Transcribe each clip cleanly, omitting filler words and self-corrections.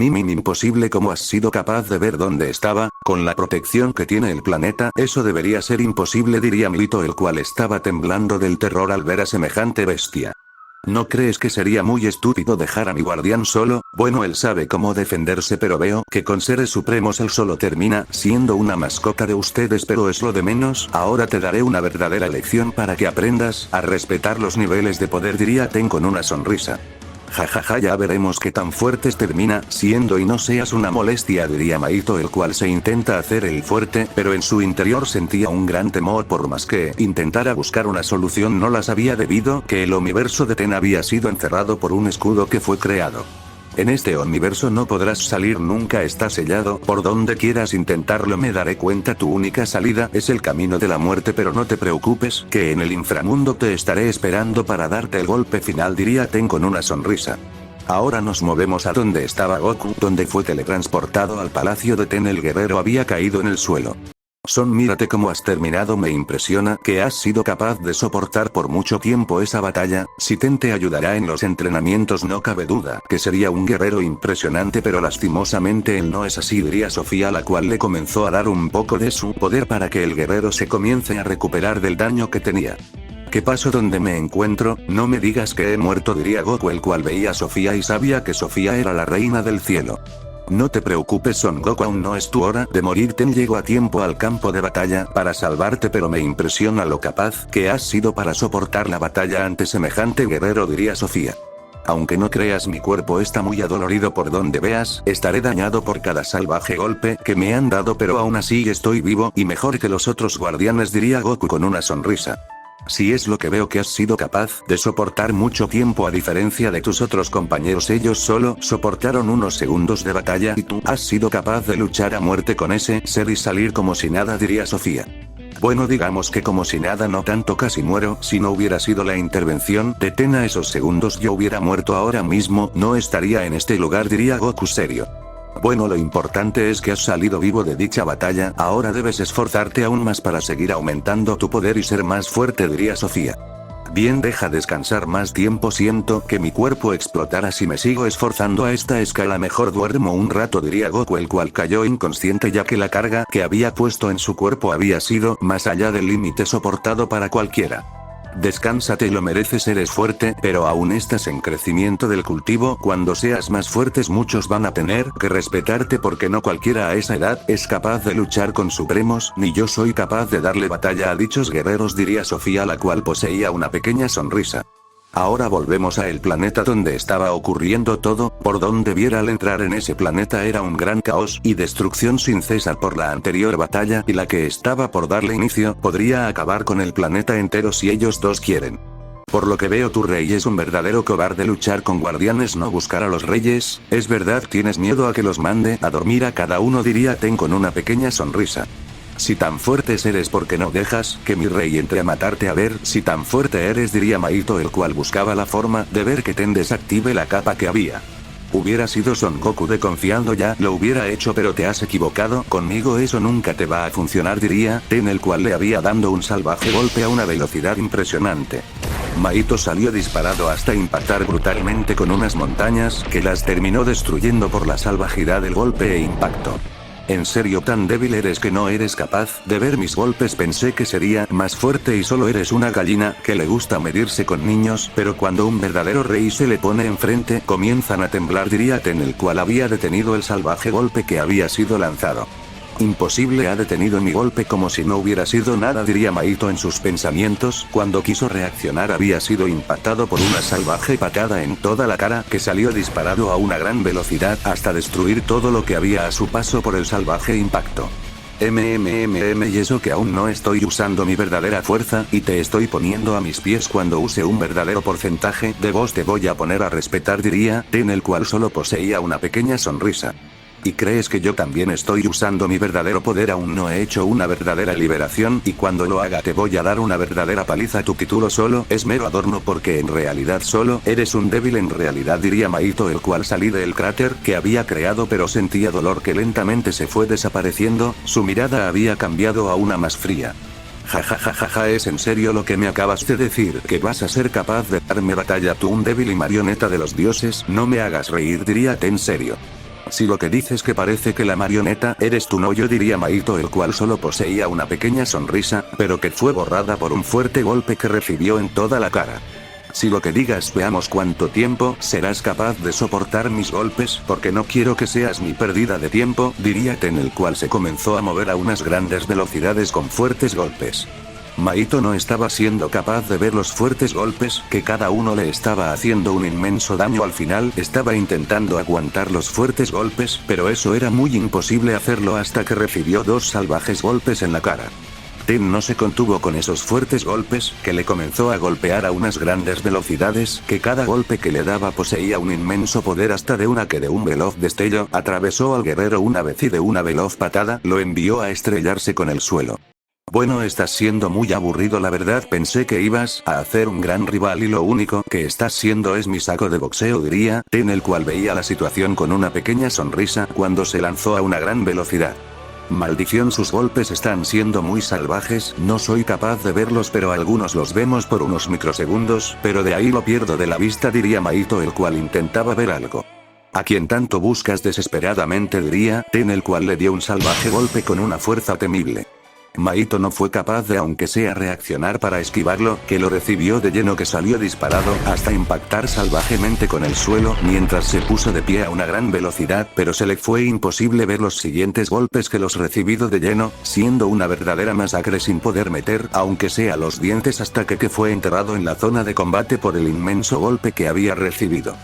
Imposible, ¿cómo has sido capaz de ver dónde estaba? Con la protección que tiene el planeta, eso debería ser imposible, diría Milito, el cual estaba temblando del terror al ver a semejante bestia. ¿No crees que sería muy estúpido dejar a mi guardián solo? Bueno, él sabe cómo defenderse, pero veo que con seres supremos él solo termina siendo una mascota de ustedes, pero es lo de menos. Ahora te daré una verdadera lección para que aprendas a respetar los niveles de poder, diría Ten con una sonrisa. Jajaja, ya veremos qué tan fuertes termina siendo y no seas una molestia, diría Maito, el cual se intenta hacer el fuerte, pero en su interior sentía un gran temor. Por más que intentara buscar una solución no la sabía, debido que el universo de Ten había sido encerrado por un escudo que fue creado. En este universo no podrás salir nunca, está sellado. Por donde quieras intentarlo me daré cuenta, tu única salida es el camino de la muerte, pero no te preocupes, que en el inframundo te estaré esperando para darte el golpe final, diría Ten con una sonrisa. Ahora nos movemos a donde estaba Goku, donde fue teletransportado al palacio de Ten. El guerrero había caído en el suelo. Mírate cómo has terminado, me impresiona que has sido capaz de soportar por mucho tiempo esa batalla. Si Ten te ayudará en los entrenamientos no cabe duda que sería un guerrero impresionante, pero lastimosamente él no es así, diría Sofía, la cual le comenzó a dar un poco de su poder para que el guerrero se comience a recuperar del daño que tenía. ¿Qué pasó? ¿Dónde me encuentro? No me digas que he muerto, diría Goku, el cual veía a Sofía y sabía que Sofía era la reina del cielo. No te preocupes, Son Goku, aún no es tu hora de morir. Ten llegó a tiempo al campo de batalla para salvarte, pero me impresiona lo capaz que has sido para soportar la batalla ante semejante guerrero, diría Sofía. Aunque no creas, mi cuerpo está muy adolorido, por donde veas, estaré dañado por cada salvaje golpe que me han dado, pero aún así estoy vivo y mejor que los otros guardianes, diría Goku con una sonrisa. Si es lo que veo, que has sido capaz de soportar mucho tiempo a diferencia de tus otros compañeros. Ellos solo soportaron unos segundos de batalla y tú has sido capaz de luchar a muerte con ese ser y salir como si nada, diría Sofía. Bueno, digamos que como si nada, no tanto, casi muero. Si no hubiera sido la intervención de Ten a esos segundos yo hubiera muerto ahora mismo, no estaría en este lugar, diría Goku serio. Bueno, lo importante es que has salido vivo de dicha batalla, ahora debes esforzarte aún más para seguir aumentando tu poder y ser más fuerte, diría Sofía. Bien, deja descansar más tiempo, siento que mi cuerpo explotará si me sigo esforzando a esta escala, mejor duermo un rato, diría Goku, el cual cayó inconsciente ya que la carga que había puesto en su cuerpo había sido más allá del límite soportado para cualquiera. Descánsate, lo mereces, eres fuerte, pero aún estás en crecimiento del cultivo. Cuando seas más fuertes muchos van a tener que respetarte porque no cualquiera a esa edad es capaz de luchar con supremos, ni yo soy capaz de darle batalla a dichos guerreros, diría Sofía, la cual poseía una pequeña sonrisa. Ahora volvemos a el planeta donde estaba ocurriendo todo. Por donde viera al entrar en ese planeta era un gran caos y destrucción sin cesar por la anterior batalla, y la que estaba por darle inicio podría acabar con el planeta entero si ellos dos quieren. Por lo que veo, tu rey es un verdadero cobarde. Luchar con guardianes, no buscar a los reyes. Es verdad, tienes miedo a que los mande a dormir a cada uno, diría Ten con una pequeña sonrisa. Si tan fuertes eres, ¿por qué no dejas que mi rey entre a matarte? A ver si tan fuerte eres, diría Maito, el cual buscaba la forma de ver que Ten desactive la capa que había. Hubiera sido Son Goku de confiando, ya lo hubiera hecho, pero te has equivocado, conmigo eso nunca te va a funcionar, diría Ten, el cual le había dando un salvaje golpe a una velocidad impresionante. Maito salió disparado hasta impactar brutalmente con unas montañas que las terminó destruyendo por la salvajidad del golpe e impacto. ¿En serio tan débil eres que no eres capaz de ver mis golpes? Pensé que sería más fuerte y solo eres una gallina que le gusta medirse con niños, pero cuando un verdadero rey se le pone enfrente comienzan a temblar, diría Ten, el cual había detenido el salvaje golpe que había sido lanzado. Imposible, ha detenido mi golpe como si no hubiera sido nada, diría Maito en sus pensamientos. Cuando quiso reaccionar había sido impactado por una salvaje patada en toda la cara que salió disparado a una gran velocidad hasta destruir todo lo que había a su paso por el salvaje impacto. Y eso que aún no estoy usando mi verdadera fuerza y te estoy poniendo a mis pies. Cuando use un verdadero porcentaje de vos te voy a poner a respetar, diría Ten, el cual solo poseía una pequeña sonrisa. ¿Y crees que yo también estoy usando mi verdadero poder? Aún no he hecho una verdadera liberación y cuando lo haga te voy a dar una verdadera paliza. Tu título solo es mero adorno porque en realidad solo eres un débil en realidad, diría Maito, el cual salí del cráter que había creado, pero sentía dolor que lentamente se fue desapareciendo. Su mirada había cambiado a una más fría. Jajajaja, ¿es en serio lo que me acabas de decir? ¿Que vas a ser capaz de darme batalla tú, un débil y marioneta de los dioses? No me hagas reír, diría Ten serio. Si lo que dices que parece que la marioneta eres tú, no, yo diría Maito, el cual solo poseía una pequeña sonrisa, pero que fue borrada por un fuerte golpe que recibió en toda la cara. Si lo que digas, veamos cuánto tiempo serás capaz de soportar mis golpes, porque no quiero que seas mi pérdida de tiempo, diría Ten, el cual se comenzó a mover a unas grandes velocidades con fuertes golpes. Maito no estaba siendo capaz de ver los fuertes golpes, que cada uno le estaba haciendo un inmenso daño. Al final, estaba intentando aguantar los fuertes golpes, pero eso era muy imposible hacerlo hasta que recibió 2 salvajes golpes en la cara. Ten no se contuvo con esos fuertes golpes, que le comenzó a golpear a unas grandes velocidades, que cada golpe que le daba poseía un inmenso poder, hasta de un veloz destello atravesó al guerrero una vez y de una veloz patada lo envió a estrellarse con el suelo. Bueno, estás siendo muy aburrido, la verdad. Pensé que ibas a hacer un gran rival y lo único que estás siendo es mi saco de boxeo, diría Ten, el cual veía la situación con una pequeña sonrisa cuando se lanzó a una gran velocidad. Maldición, sus golpes están siendo muy salvajes, no soy capaz de verlos, pero algunos los vemos por unos microsegundos, pero de ahí lo pierdo de la vista, diría Maito, el cual intentaba ver algo. ¿A quién tanto buscas desesperadamente?, diría Ten, el cual le dio un salvaje golpe con una fuerza temible. Maito no fue capaz de aunque sea reaccionar para esquivarlo, que lo recibió de lleno, que salió disparado hasta impactar salvajemente con el suelo mientras se puso de pie a una gran velocidad, pero se le fue imposible ver los siguientes golpes que los recibido de lleno, siendo una verdadera masacre sin poder meter aunque sea los dientes, hasta que fue enterrado en la zona de combate por el inmenso golpe que había recibido.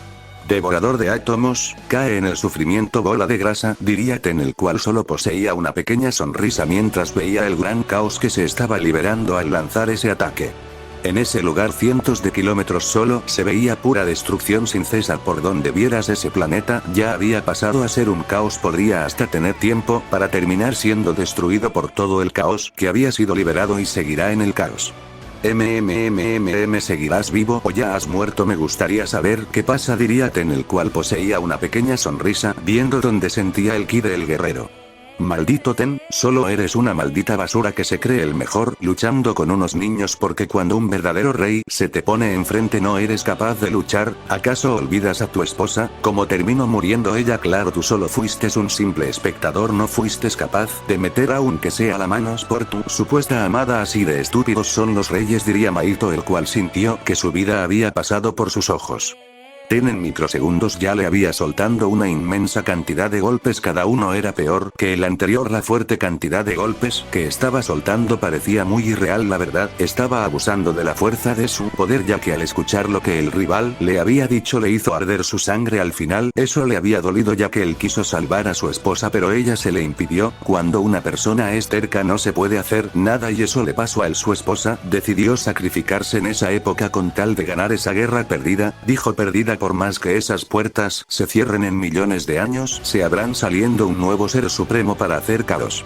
Devorador de átomos, cae en el sufrimiento, bola de grasa, diría Ten, el cual solo poseía una pequeña sonrisa mientras veía el gran caos que se estaba liberando al lanzar ese ataque. En ese lugar, cientos de kilómetros solo se veía pura destrucción sin cesar. Por donde vieras, ese planeta ya había pasado a ser un caos, podría hasta tener tiempo para terminar siendo destruido por todo el caos que había sido liberado, y seguirá en el caos. ¿Seguirás vivo o ya has muerto? Me gustaría saber qué pasa, diría Ten, el cual poseía una pequeña sonrisa viendo donde sentía el ki del guerrero. Maldito Ten, solo eres una maldita basura que se cree el mejor luchando con unos niños, porque cuando un verdadero rey se te pone enfrente no eres capaz de luchar. ¿Acaso olvidas a tu esposa? ¿Cómo terminó muriendo ella? Claro, tú solo fuiste un simple espectador, no fuiste capaz de meter aunque sea la manos por tu supuesta amada. Así de estúpidos son los reyes, diría Maito, el cual sintió que su vida había pasado por sus ojos. Ten en microsegundos ya le había soltando una inmensa cantidad de golpes, cada uno era peor que el anterior. La fuerte cantidad de golpes que estaba soltando parecía muy irreal, la verdad, estaba abusando de la fuerza de su poder, ya que al escuchar lo que el rival le había dicho le hizo arder su sangre. Al final, eso le había dolido, ya que él quiso salvar a su esposa, pero ella se le impidió. Cuando una persona es terca no se puede hacer nada, y eso le pasó a él. Su esposa decidió sacrificarse en esa época con tal de ganar esa guerra perdida, dijo perdida. Por más que esas puertas se cierren en millones de años, se habrán saliendo un nuevo ser supremo para hacer caos.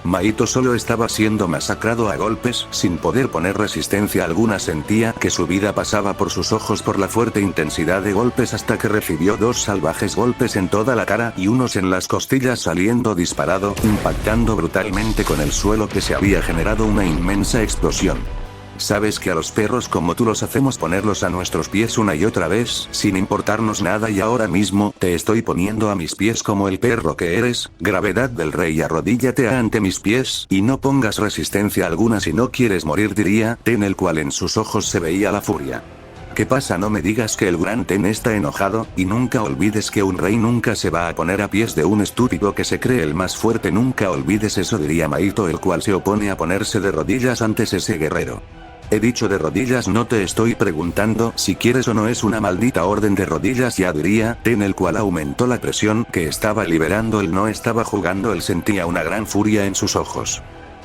Maito solo estaba siendo masacrado a golpes, sin poder poner resistencia alguna. Sentía que su vida pasaba por sus ojos por la fuerte intensidad de golpes, hasta que recibió 2 salvajes golpes en toda la cara y unos en las costillas, saliendo disparado, impactando brutalmente con el suelo, que se había generado una inmensa explosión. Sabes que a los perros como tú los hacemos ponerlos a nuestros pies una y otra vez, sin importarnos nada, y ahora mismo te estoy poniendo a mis pies como el perro que eres. Gravedad del rey, arrodíllate ante mis pies, y no pongas resistencia alguna si no quieres morir, diría Ten, el cual en sus ojos se veía la furia. ¿Qué pasa? No me digas que el gran Ten está enojado, y nunca olvides que un rey nunca se va a poner a pies de un estúpido que se cree el más fuerte, nunca olvides eso, diría Maito, el cual se opone a ponerse de rodillas antes ese guerrero. He dicho de rodillas, no te estoy preguntando si quieres o no, es una maldita orden de rodillas ya, diría Ten, el cual aumentó la presión que estaba liberando. Él no estaba jugando, él sentía una gran furia en sus ojos.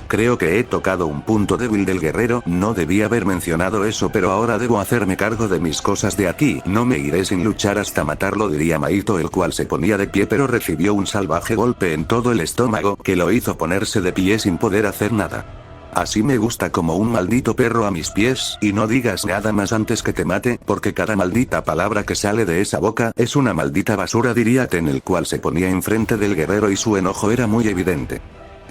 Creo que he tocado un punto débil del guerrero, no debía haber mencionado eso, pero ahora debo hacerme cargo de mis cosas. De aquí no me iré sin luchar hasta matarlo, diría Maito, el cual se ponía de pie, pero recibió un salvaje golpe en todo el estómago que lo hizo ponerse de pie sin poder hacer nada. Así me gusta, como un maldito perro a mis pies, y no digas nada más antes que te mate, porque cada maldita palabra que sale de esa boca es una maldita basura, diría Ten, el cual se ponía enfrente del guerrero y su enojo era muy evidente.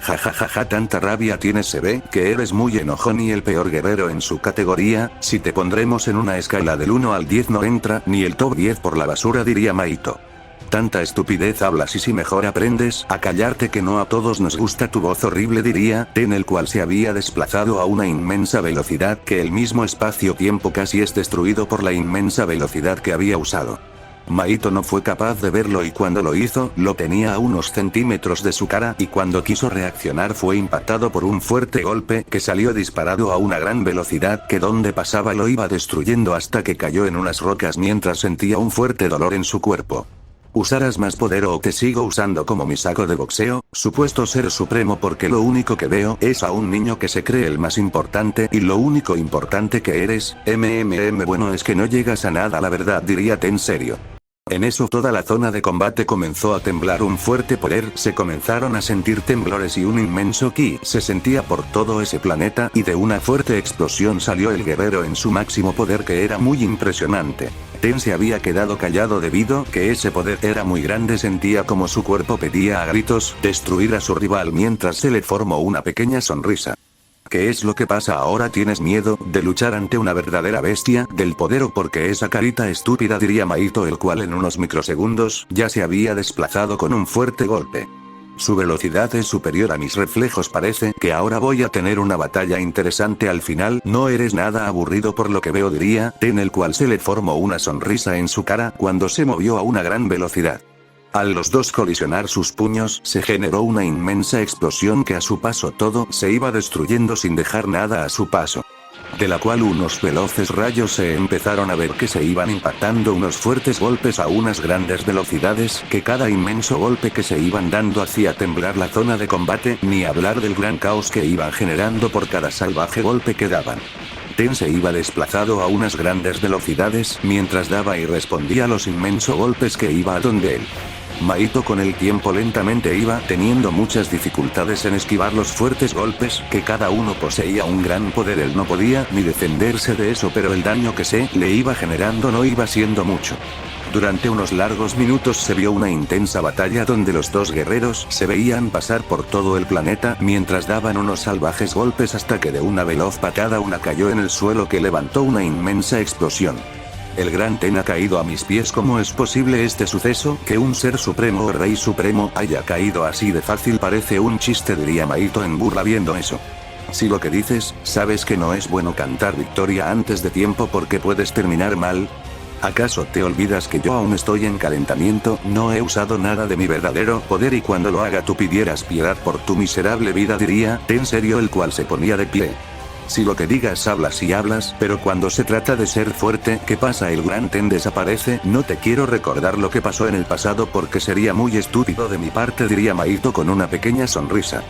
Jajajaja, tanta rabia tienes, se ve que eres muy enojón y el peor guerrero en su categoría. Si te pondremos en una escala del 1 al 10 no entra ni el top 10 por la basura, diría Maito. tanta estupidez hablas y si mejor aprendes a callarte que no a todos nos gusta tu voz horrible diría Ten, el cual se había desplazado a una inmensa velocidad que el mismo espacio-tiempo casi es destruido por la inmensa velocidad que había usado. Mahito no fue capaz de verlo y cuando lo hizo, lo tenía a unos centímetros de su cara y cuando quiso reaccionar fue impactado por un fuerte golpe que salió disparado a una gran velocidad que donde pasaba lo iba destruyendo hasta que cayó en unas rocas mientras sentía un fuerte dolor en su cuerpo. ¿Usarás más poder o te sigo usando como mi saco de boxeo, supuesto ser supremo? Porque lo único que veo es a un niño que se cree el más importante y lo único importante que eres, bueno es que no llegas a nada, la verdad diría Ten serio. En eso toda la zona de combate comenzó a temblar, un fuerte poder, se comenzaron a sentir temblores y un inmenso ki se sentía por todo ese planeta y de una fuerte explosión salió el guerrero en su máximo poder que era muy impresionante. Ten se había quedado callado debido que ese poder era muy grande, sentía como su cuerpo pedía a gritos destruir a su rival mientras se le formó una pequeña sonrisa. ¿Qué es lo que pasa ahora? ¿Tienes miedo de luchar ante una verdadera bestia del poder o porque esa carita estúpida? Diría Mahito, el cual en unos microsegundos ya se había desplazado con un fuerte golpe. Su velocidad es superior a mis reflejos, parece que ahora voy a tener una batalla interesante al final. No eres nada aburrido por lo que veo, diría Ten, el cual se le formó una sonrisa en su cara cuando se movió a una gran velocidad. Al los dos colisionar sus puños, se generó una inmensa explosión que a su paso todo se iba destruyendo sin dejar nada a su paso. De la cual unos veloces rayos se empezaron a ver que se iban impactando unos fuertes golpes a unas grandes velocidades, que cada inmenso golpe que se iban dando hacía temblar la zona de combate, ni hablar del gran caos que iban generando por cada salvaje golpe que daban. Ten se iba desplazado a unas grandes velocidades mientras daba y respondía a los inmensos golpes que iba a donde él. Mahito con el tiempo lentamente iba teniendo muchas dificultades en esquivar los fuertes golpes, que cada uno poseía un gran poder. Él no podía ni defenderse de eso, pero el daño que se le iba generando no iba siendo mucho. Durante unos largos minutos se vio una intensa batalla donde los dos guerreros se veían pasar por todo el planeta mientras daban unos salvajes golpes hasta que de una veloz patada una cayó en el suelo que levantó una inmensa explosión. El gran Ten ha caído a mis pies. ¿Cómo es posible este suceso? Que un ser supremo o rey supremo haya caído así de fácil. Parece un chiste, diría Mahito en burla viendo eso. Si lo que dices, sabes que no es bueno cantar victoria antes de tiempo porque puedes terminar mal. ¿Acaso te olvidas que yo aún estoy en calentamiento? No he usado nada de mi verdadero poder y cuando lo haga tú pidieras piedad por tu miserable vida, diría Ten serio, el cual se ponía de pie. Si lo que digas hablas y hablas, pero cuando se trata de ser fuerte, ¿qué pasa? El gran Ten desaparece. No te quiero recordar lo que pasó en el pasado porque sería muy estúpido de mi parte, diría Mahito con una pequeña sonrisa.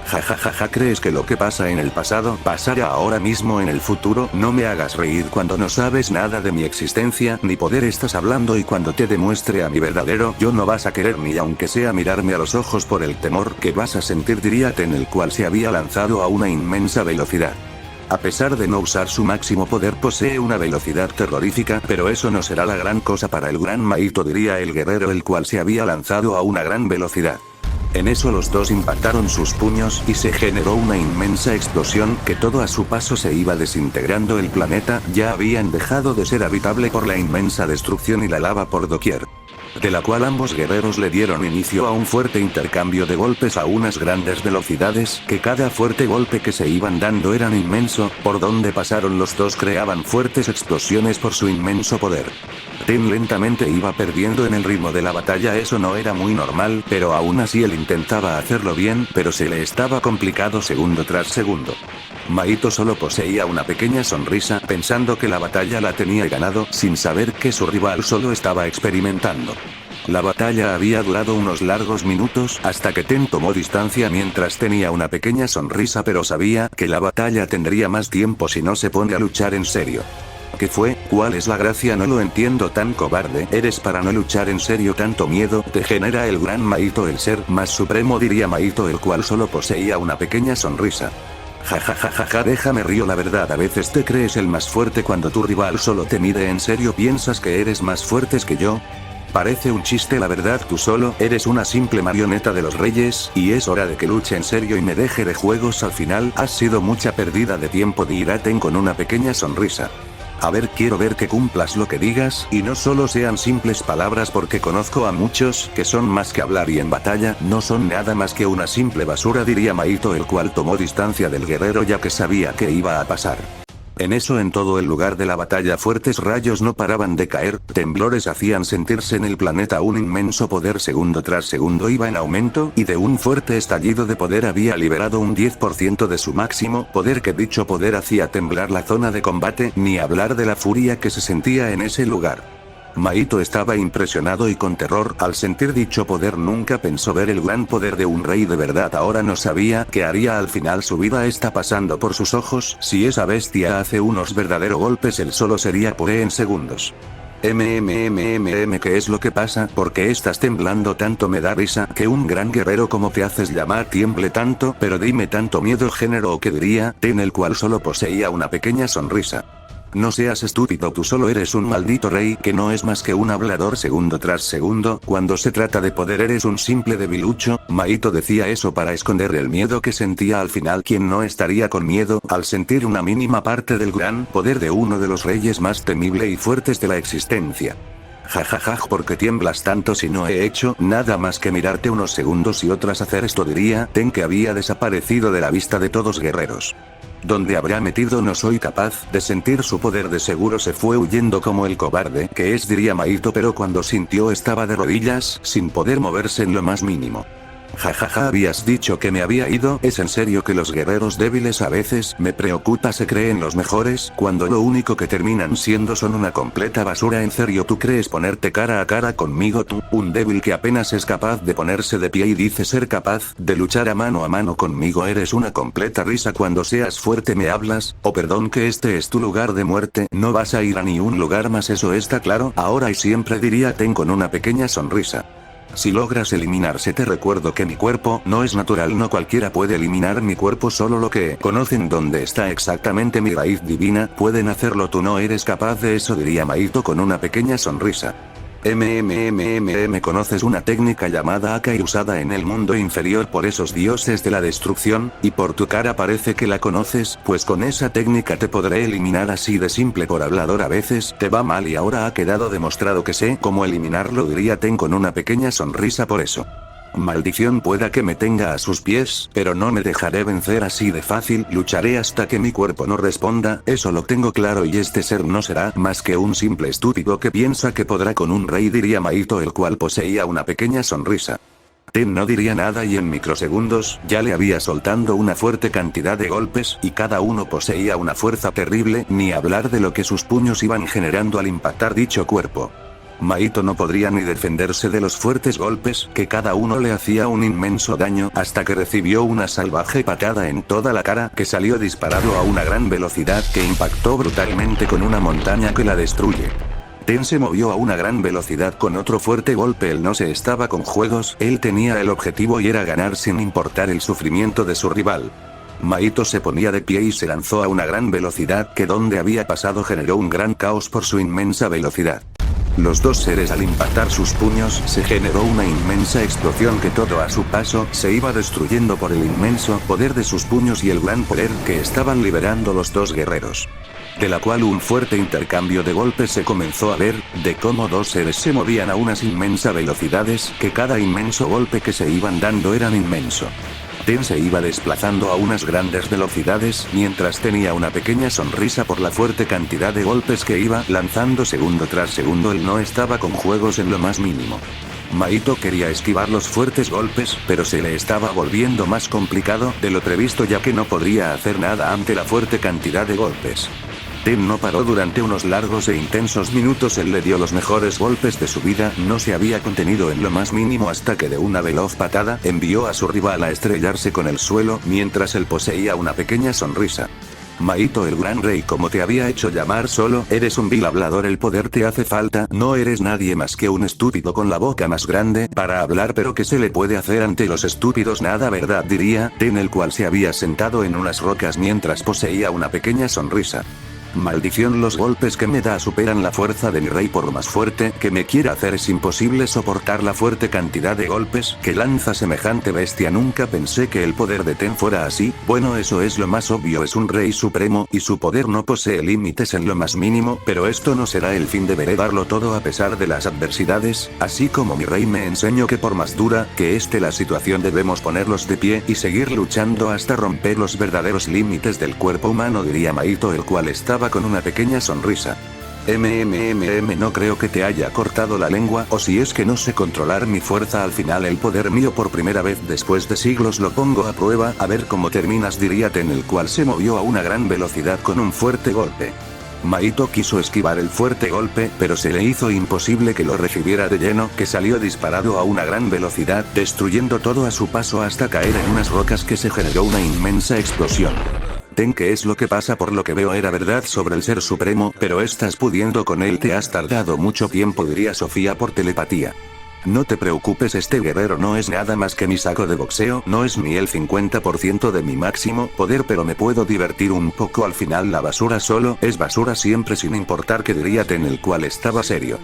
Jajajaja, ¿crees que lo que pasa en el pasado pasará ahora mismo en el futuro? No me hagas reír cuando no sabes nada de mi existencia ni poder estás hablando, y cuando te demuestre a mi verdadero yo no vas a querer ni aunque sea mirarme a los ojos por el temor que vas a sentir, diría Ten, el cual se había lanzado a una inmensa velocidad. A pesar de no usar su máximo poder posee una velocidad terrorífica, pero eso no será la gran cosa para el gran Mahito, diría el guerrero, el cual se había lanzado a una gran velocidad. En eso los dos impactaron sus puños y se generó una inmensa explosión que todo a su paso se iba desintegrando. El planeta ya habían dejado de ser habitable por la inmensa destrucción y la lava por doquier. De la cual ambos guerreros le dieron inicio a un fuerte intercambio de golpes a unas grandes velocidades, que cada fuerte golpe que se iban dando eran inmenso, por donde pasaron los dos creaban fuertes explosiones por su inmenso poder. Ten lentamente iba perdiendo en el ritmo de la batalla, eso no era muy normal, pero aún así él intentaba hacerlo bien, pero se le estaba complicado segundo tras segundo. Mahito solo poseía una pequeña sonrisa pensando que la batalla la tenía ganado, sin saber que su rival solo estaba experimentando. La batalla había durado unos largos minutos hasta que Ten tomó distancia mientras tenía una pequeña sonrisa, pero sabía que la batalla tendría más tiempo si no se pone a luchar en serio. ¿Qué fue? ¿Cuál es la gracia? No lo entiendo, tan cobarde eres para no luchar en serio. Tanto miedo te genera el gran Mahito, el ser más supremo, diría Mahito, el cual solo poseía una pequeña sonrisa. Jajajaja, déjame río, la verdad a veces te crees el más fuerte cuando tu rival solo te mide en serio. ¿Piensas que eres más fuertes que yo? Parece un chiste, la verdad tú solo eres una simple marioneta de los reyes, y es hora de que luche en serio y me deje de juegos. Al final has sido mucha pérdida de tiempo, dirá Ten con una pequeña sonrisa. A ver, quiero ver que cumplas lo que digas y no solo sean simples palabras, porque conozco a muchos que son más que hablar y en batalla no son nada más que una simple basura, diría Mahito, el cual tomó distancia del guerrero ya que sabía que iba a pasar. En eso, en todo el lugar de la batalla, fuertes rayos no paraban de caer, temblores hacían sentirse en el planeta un inmenso poder segundo tras segundo iba en aumento, y de un fuerte estallido de poder había liberado un 10% de su máximo poder, que dicho poder hacía temblar la zona de combate, ni hablar de la furia que se sentía en ese lugar. Mahito estaba impresionado y con terror al sentir dicho poder. Nunca pensó ver el gran poder de un rey de verdad. Ahora no sabía qué haría al final. Su vida está pasando por sus ojos. Si esa bestia hace unos verdaderos golpes, él solo sería por en segundos. ¿Qué es lo que pasa? ¿Por qué estás temblando tanto? Me da risa que un gran guerrero como te haces llamar tiemble tanto, pero dime, tanto miedo, género o qué diría, en el cual solo poseía una pequeña sonrisa. No seas estúpido, tú solo eres un maldito rey que no es más que un hablador segundo tras segundo. Cuando se trata de poder eres un simple debilucho. Mahito decía eso para esconder el miedo que sentía. Al final, ¿quién no estaría con miedo al sentir una mínima parte del gran poder de uno de los reyes más temible y fuertes de la existencia? Jajaja, ¿por qué tiemblas tanto si no he hecho nada más que mirarte unos segundos y otras hacer esto? Diría Ten, que había desaparecido de la vista de todos guerreros. ¿Dónde habrá metido? No soy capaz de sentir su poder, de seguro se fue huyendo como el cobarde que es, diría Mahito, pero cuando sintió estaba de rodillas, sin poder moverse en lo más mínimo. Jajaja, habías dicho que me había ido. ¿Es en serio que los guerreros débiles a veces me preocupa? Se creen los mejores cuando lo único que terminan siendo son una completa basura. ¿En serio tú crees ponerte cara a cara conmigo? Tú, un débil que apenas es capaz de ponerse de pie y dice ser capaz de luchar a mano conmigo. Eres una completa risa. Cuando seas fuerte me hablas, o perdón, que este es tu lugar de muerte. No vas a ir a ni un lugar más, eso está claro. Ahora y siempre, diría Ten con una pequeña sonrisa. Si logras eliminarse, te recuerdo que mi cuerpo no es natural, no cualquiera puede eliminar mi cuerpo, solo lo que conocen dónde está exactamente mi raíz divina pueden hacerlo, tú no eres capaz de eso, diría Mahito con una pequeña sonrisa. ¿Conoces una técnica llamada Akai usada en el mundo inferior por esos dioses de la destrucción? Y por tu cara parece que la conoces, pues con esa técnica te podré eliminar así de simple. Por hablador a veces te va mal y ahora ha quedado demostrado que sé cómo eliminarlo, diría Ten con una pequeña sonrisa. Por eso. Maldición, pueda que me tenga a sus pies, pero no me dejaré vencer así de fácil, lucharé hasta que mi cuerpo no responda, eso lo tengo claro, y este ser no será más que un simple estúpido que piensa que podrá con un rey, diría Mahito, el cual poseía una pequeña sonrisa. Ten no diría nada y en microsegundos ya le había soltando una fuerte cantidad de golpes y cada uno poseía una fuerza terrible, ni hablar de lo que sus puños iban generando al impactar dicho cuerpo. Mahito no podría ni defenderse de los fuertes golpes, que cada uno le hacía un inmenso daño, hasta que recibió una salvaje patada en toda la cara, que salió disparado a una gran velocidad, que impactó brutalmente con una montaña que la destruye. Ten se movió a una gran velocidad con otro fuerte golpe. Él no se estaba con juegos, él tenía el objetivo y era ganar sin importar el sufrimiento de su rival. Mahito se ponía de pie y se lanzó a una gran velocidad, que donde había pasado generó un gran caos por su inmensa velocidad. Los dos seres, al impactar sus puños, se generó una inmensa explosión que todo a su paso se iba destruyendo por el inmenso poder de sus puños y el gran poder que estaban liberando los dos guerreros. De la cual un fuerte intercambio de golpes se comenzó a ver, de cómo dos seres se movían a unas inmensas velocidades, que cada inmenso golpe que se iban dando eran inmenso. Ten se iba desplazando a unas grandes velocidades, mientras tenía una pequeña sonrisa por la fuerte cantidad de golpes que iba lanzando segundo tras segundo. Él no estaba con juegos en lo más mínimo. Mahito quería esquivar los fuertes golpes, pero se le estaba volviendo más complicado de lo previsto, ya que no podría hacer nada ante la fuerte cantidad de golpes. Ten no paró durante unos largos e intensos minutos. Él le dio los mejores golpes de su vida, no se había contenido en lo más mínimo hasta que de una veloz patada envió a su rival a estrellarse con el suelo, mientras él poseía una pequeña sonrisa. Mahito, el gran rey, como te había hecho llamar, solo eres un vil hablador, el poder te hace falta, no eres nadie más que un estúpido con la boca más grande para hablar, pero ¿qué se le puede hacer ante los estúpidos? Nada, ¿verdad? Diría Ten, el cual se había sentado en unas rocas mientras poseía una pequeña sonrisa. Maldición, los golpes que me da superan la fuerza de mi rey. Por más fuerte que me quiera hacer es imposible soportar la fuerte cantidad de golpes que lanza semejante bestia. Nunca pensé que el poder de Ten fuera así. Bueno, eso es lo más obvio, es un rey supremo y su poder no posee límites en lo más mínimo, pero esto no será el fin. Deberé darlo todo a pesar de las adversidades, así como mi rey me enseñó que por más dura que esté la situación debemos ponerlos de pie y seguir luchando hasta romper los verdaderos límites del cuerpo humano, diría Mahito, el cual estaba con una pequeña sonrisa. No creo que te haya cortado la lengua, o si es que no sé controlar mi fuerza. Al final el poder mío por primera vez después de siglos lo pongo a prueba, a ver cómo terminas, diría Ten, el cual se movió a una gran velocidad con un fuerte golpe. Mahito quiso esquivar el fuerte golpe, pero se le hizo imposible que lo recibiera de lleno, que salió disparado a una gran velocidad, destruyendo todo a su paso hasta caer en unas rocas, que se generó una inmensa explosión. Ten, ¿qué es lo que pasa? Por lo que veo era verdad sobre el ser supremo, pero estás pudiendo con él. Te has tardado mucho tiempo, diría Sofía por telepatía. No te preocupes, este guerrero no es nada más que mi saco de boxeo, no es ni el 50% de mi máximo poder, pero me puedo divertir un poco. Al final la basura solo es basura siempre, sin importar que, diría Ten, el cual estaba serio.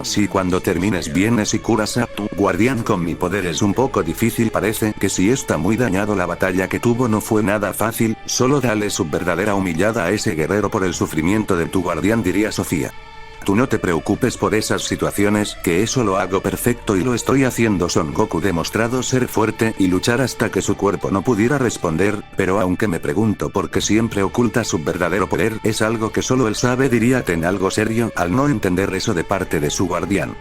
Si cuando termines vienes y curas a tu guardián con mi poder es un poco difícil, parece que si está muy dañado. La batalla que tuvo no fue nada fácil, solo dale su verdadera humillada a ese guerrero por el sufrimiento de tu guardián, diría Sofía. Tú no te preocupes por esas situaciones, que eso lo hago perfecto y lo estoy haciendo. Son Goku demostrado ser fuerte y luchar hasta que su cuerpo no pudiera responder, pero aunque me pregunto por qué siempre oculta su verdadero poder, es algo que solo él sabe, diría Ten algo serio, al no entender eso de parte de su guardián.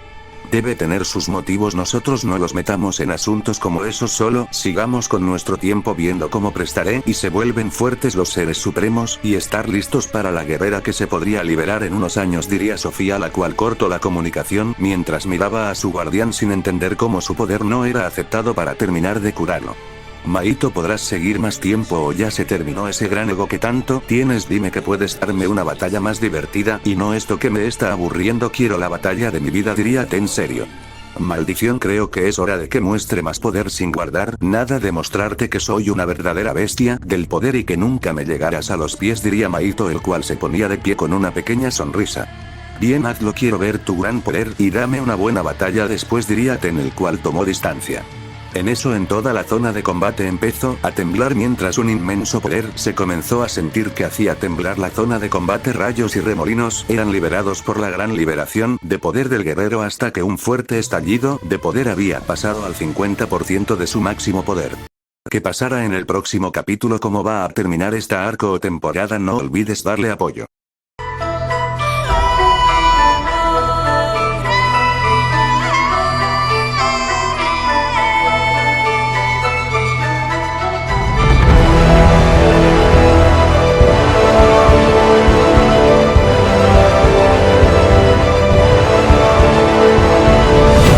Debe tener sus motivos, nosotros no los metamos en asuntos como esos, solo sigamos con nuestro tiempo viendo cómo prestaré y se vuelven fuertes los seres supremos y estar listos para la guerrera que se podría liberar en unos años, diría Sofía, la cual cortó la comunicación mientras miraba a su guardián sin entender cómo su poder no era aceptado para terminar de curarlo. Mahito, ¿podrás seguir más tiempo o ya se terminó ese gran ego que tanto tienes? Dime que puedes darme una batalla más divertida y no esto que me está aburriendo. Quiero la batalla de mi vida, diría Ten serio. Maldición, creo que es hora de que muestre más poder sin guardar nada, demostrarte que soy una verdadera bestia del poder y que nunca me llegarás a los pies, diría Mahito, el cual se ponía de pie con una pequeña sonrisa. Bien, hazlo, quiero ver tu gran poder y dame una buena batalla después, diría Ten, el cual tomó distancia. En eso, en toda la zona de combate empezó a temblar mientras un inmenso poder se comenzó a sentir que hacía temblar la zona de combate. Rayos y remolinos eran liberados por la gran liberación de poder del guerrero hasta que un fuerte estallido de poder había pasado al 50% de su máximo poder. ¿Qué pasará en el próximo capítulo? ¿Cómo va a terminar esta arco o temporada? No olvides darle apoyo.